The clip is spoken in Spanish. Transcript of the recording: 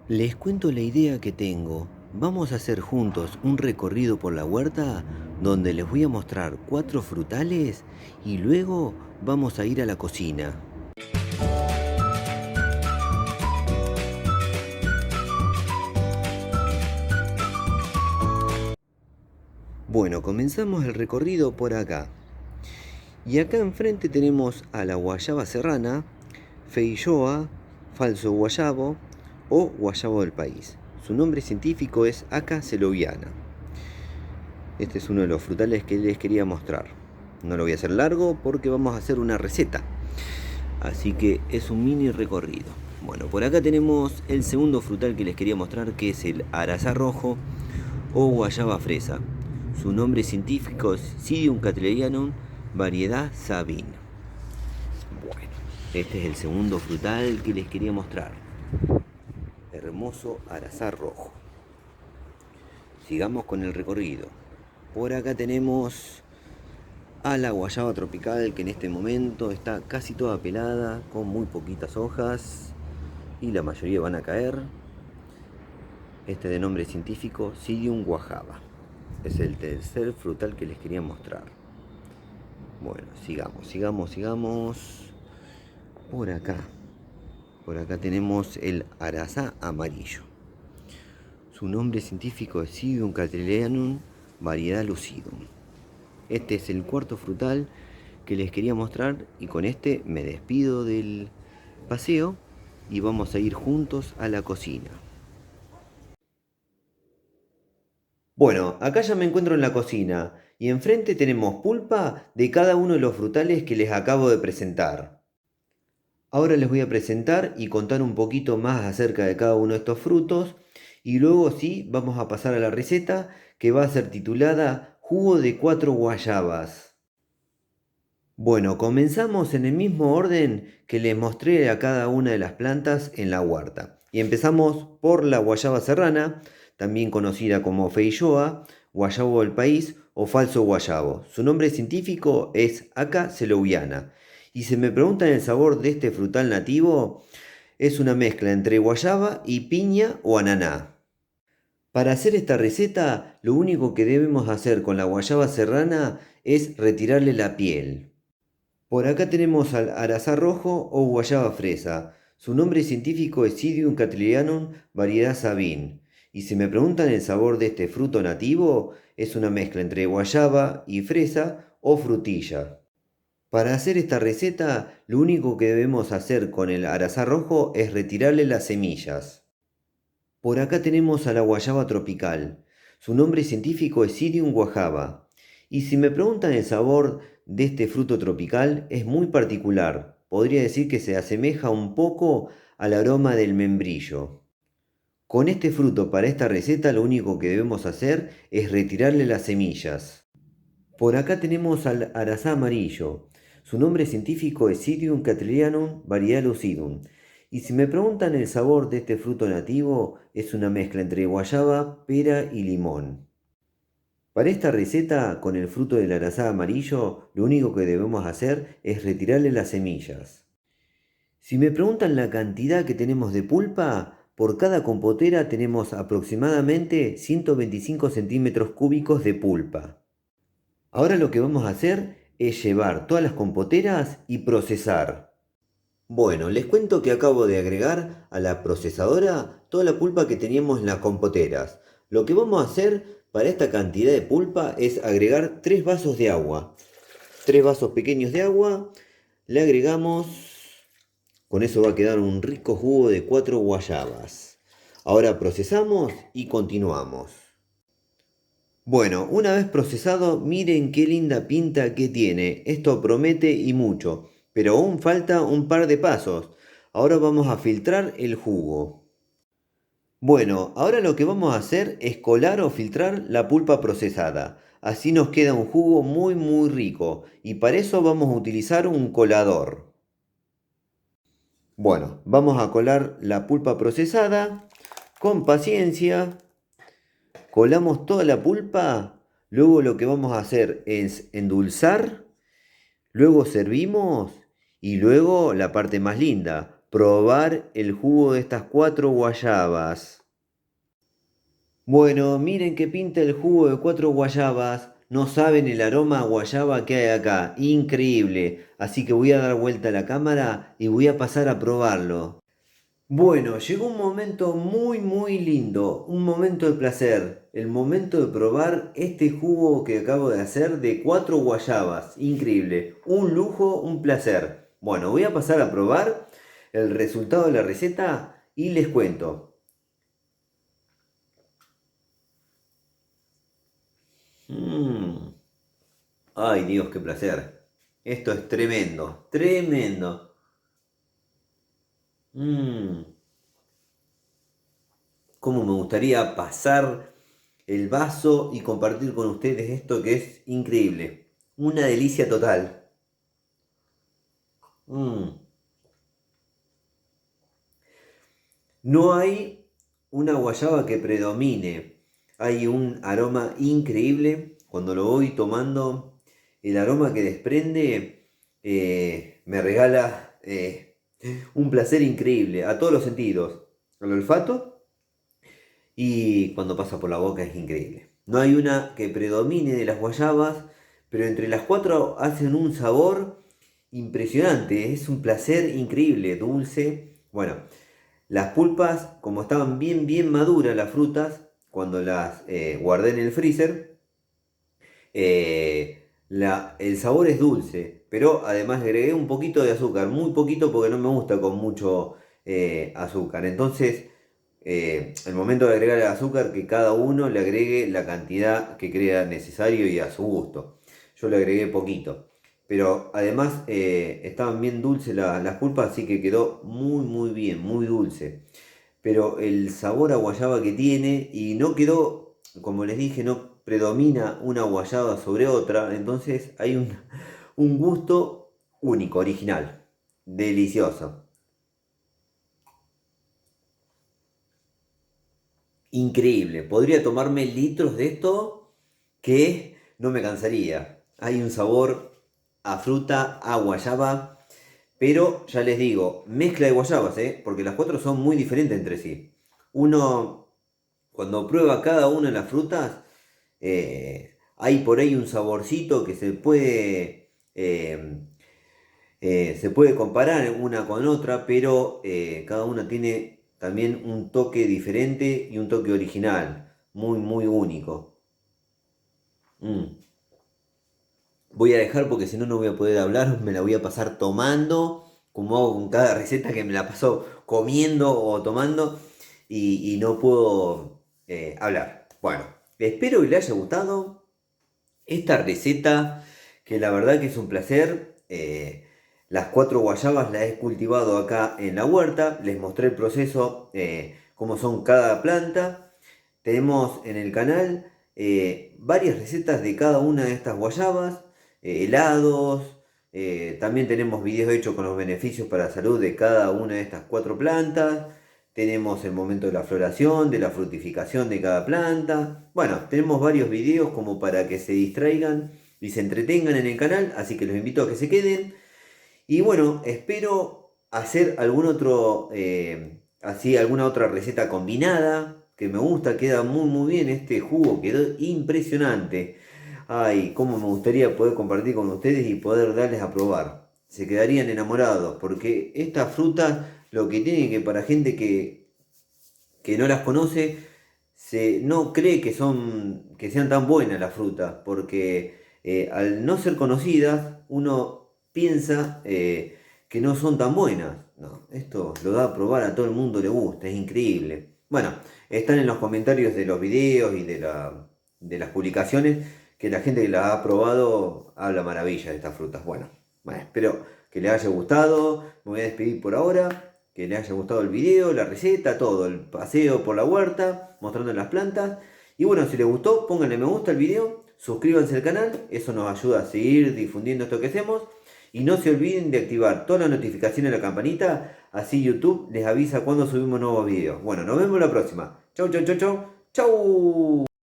Les cuento la idea que tengo. Vamos a hacer juntos un recorrido por la huerta donde les voy a mostrar 4 frutales y luego vamos a ir a la cocina. Bueno, comenzamos el recorrido por acá. Y acá enfrente tenemos a la guayaba serrana, feijoa, falso guayabo o guayabo del país. Su nombre científico es Aca seloviana. Este es uno de los frutales que les quería mostrar. No lo voy a hacer largo porque vamos a hacer una receta. Así que es un mini recorrido. Bueno, por acá tenemos el segundo frutal que les quería mostrar, que es el arazá rojo o guayaba fresa. Su nombre científico es Psidium cattleyanum, variedad Sabin. Bueno, este es el segundo frutal que les quería mostrar. Hermoso arazá rojo. Sigamos con el recorrido. Por acá tenemos a la guayaba tropical, que en este momento está casi toda pelada, con muy poquitas hojas y la mayoría van a caer. Este de nombre científico Psidium guajava. Es el tercer frutal que les quería mostrar. Bueno, sigamos. Por acá tenemos el arazá amarillo. Su nombre científico es Psidium cattleyanum, variedad lucidum. Este es el cuarto frutal que les quería mostrar y con este me despido del paseo y vamos a ir juntos a la cocina. Bueno, acá ya me encuentro en la cocina y enfrente tenemos pulpa de cada uno de los frutales que les acabo de presentar. Ahora les voy a presentar y contar un poquito más acerca de cada uno de estos frutos y luego sí vamos a pasar a la receta que va a ser titulada Jugo de 4 guayabas. Bueno, comenzamos en el mismo orden que les mostré a cada una de las plantas en la huerta. Y empezamos por la guayaba serrana, también conocida como feijoa, guayabo del país o falso guayabo. Su nombre científico es Aca seloviana. Y si me preguntan el sabor de este frutal nativo, es una mezcla entre guayaba y piña o ananá. Para hacer esta receta, lo único que debemos hacer con la guayaba serrana es retirarle la piel. Por acá tenemos al arazá rojo o guayaba fresa. Su nombre científico es Psidium cattleyanum, variedad Sabin. Y si me preguntan el sabor de este fruto nativo, es una mezcla entre guayaba y fresa o frutilla. Para hacer esta receta, lo único que debemos hacer con el arazá rojo es retirarle las semillas. Por acá tenemos a la guayaba tropical. Su nombre científico es Psidium guajava. Y si me preguntan el sabor de este fruto tropical, es muy particular. Podría decir que se asemeja un poco al aroma del membrillo. Con este fruto para esta receta lo único que debemos hacer es retirarle las semillas. Por acá tenemos al arazá amarillo. Su nombre científico es Psidium cattleyanum, variedad lucidum. Y si me preguntan el sabor de este fruto nativo, es una mezcla entre guayaba, pera y limón. Para esta receta, con el fruto del arazá amarillo, lo único que debemos hacer es retirarle las semillas. Si me preguntan la cantidad que tenemos de pulpa, por cada compotera tenemos aproximadamente 125 centímetros cúbicos de pulpa. Ahora lo que vamos a hacer es llevar todas las compoteras y procesar. Bueno, les cuento que acabo de agregar a la procesadora toda la pulpa que teníamos en las compoteras. Lo que vamos a hacer para esta cantidad de pulpa es agregar 3 vasos de agua. 3 vasos pequeños de agua, le agregamos, con eso va a quedar un rico jugo de 4 guayabas. Ahora procesamos y continuamos. Bueno, una vez procesado, miren qué linda pinta que tiene. Esto promete y mucho, pero aún falta un par de pasos. Ahora vamos a filtrar el jugo. Bueno, ahora lo que vamos a hacer es colar o filtrar la pulpa procesada. Así nos queda un jugo muy rico y para eso vamos a utilizar un colador. Bueno, vamos a colar la pulpa procesada con paciencia. Colamos toda la pulpa, luego lo que vamos a hacer es endulzar, luego servimos y luego la parte más linda, probar el jugo de estas 4 guayabas. Bueno, miren que pinta el jugo de 4 guayabas. No saben el aroma a guayaba que hay acá. Increíble. Así que voy a dar vuelta a la cámara y voy a pasar a probarlo. Bueno, llegó un momento muy lindo, un momento de placer, el momento de probar este jugo que acabo de hacer de 4 guayabas, increíble, un lujo, un placer. Bueno, voy a pasar a probar el resultado de la receta y les cuento. Mm. Ay Dios, qué placer. Esto es tremendo, tremendo. Mm. Cómo me gustaría pasar el vaso y compartir con ustedes esto que es increíble. Una delicia total. Mm. No hay una guayaba que predomine. Hay un aroma increíble. Cuando lo voy tomando, el aroma que desprende me regala un placer increíble a todos los sentidos. Al olfato y cuando pasa por la boca es increíble. No hay una que predomine de las guayabas, pero entre las 4 hacen un sabor impresionante. Es un placer increíble, dulce. Bueno, las pulpas, como estaban bien maduras las frutas, cuando las guardé en el freezer, el sabor es dulce, pero además le agregué un poquito de azúcar, muy poquito porque no me gusta con mucho azúcar. Entonces, el momento de agregar el azúcar, que cada uno le agregue la cantidad que crea necesario y a su gusto. Yo le agregué poquito. Pero además estaban bien dulces las pulpas, así que quedó muy bien, muy dulce. Pero el sabor a guayaba que tiene, y no quedó, como les dije, no predomina una guayaba sobre otra, entonces hay un gusto único, original, delicioso, increíble. Podría tomarme litros de esto que no me cansaría. Hay un sabor a fruta, a guayaba. Pero ya les digo, mezcla de guayabas, porque las 4 son muy diferentes entre sí. Uno, cuando prueba cada una de las frutas, hay por ahí un saborcito que se puede comparar una con otra, pero cada una tiene también un toque diferente y un toque original, muy único. Mm. Voy a dejar porque si no, no voy a poder hablar, me la voy a pasar tomando, como hago con cada receta que me la paso comiendo o tomando y no puedo hablar. Bueno, espero que les haya gustado esta receta, que la verdad que es un placer. Las 4 guayabas las he cultivado acá en la huerta, les mostré el proceso, cómo son cada planta. Tenemos en el canal varias recetas de cada una de estas guayabas, helados, también tenemos videos hechos con los beneficios para la salud de cada una de estas 4 plantas. Tenemos el momento de la floración, de la frutificación de cada planta. Bueno, tenemos varios videos como para que se distraigan y se entretengan en el canal, así que los invito a que se queden. Y bueno, espero hacer algún otro, así alguna otra receta combinada que me gusta, queda muy bien este jugo, quedó impresionante. Ay, cómo me gustaría poder compartir con ustedes y poder darles a probar. Se quedarían enamorados porque estas frutas lo que tienen que para gente que no las conoce, no cree que sean tan buenas las frutas, porque al no ser conocidas, uno piensa que no son tan buenas. No, esto lo da a probar, a todo el mundo le gusta, es increíble. Bueno, están en los comentarios de los videos y de las publicaciones que la gente que la ha probado habla maravilla de estas frutas. Bueno, espero que les haya gustado. Me voy a despedir por ahora. Que les haya gustado el video, la receta, todo, el paseo por la huerta, mostrando las plantas. Y bueno, si les gustó, pónganle me gusta al video, suscríbanse al canal, eso nos ayuda a seguir difundiendo esto que hacemos. Y no se olviden de activar todas las notificaciones de la campanita, así YouTube les avisa cuando subimos nuevos videos. Bueno, nos vemos la próxima. Chau.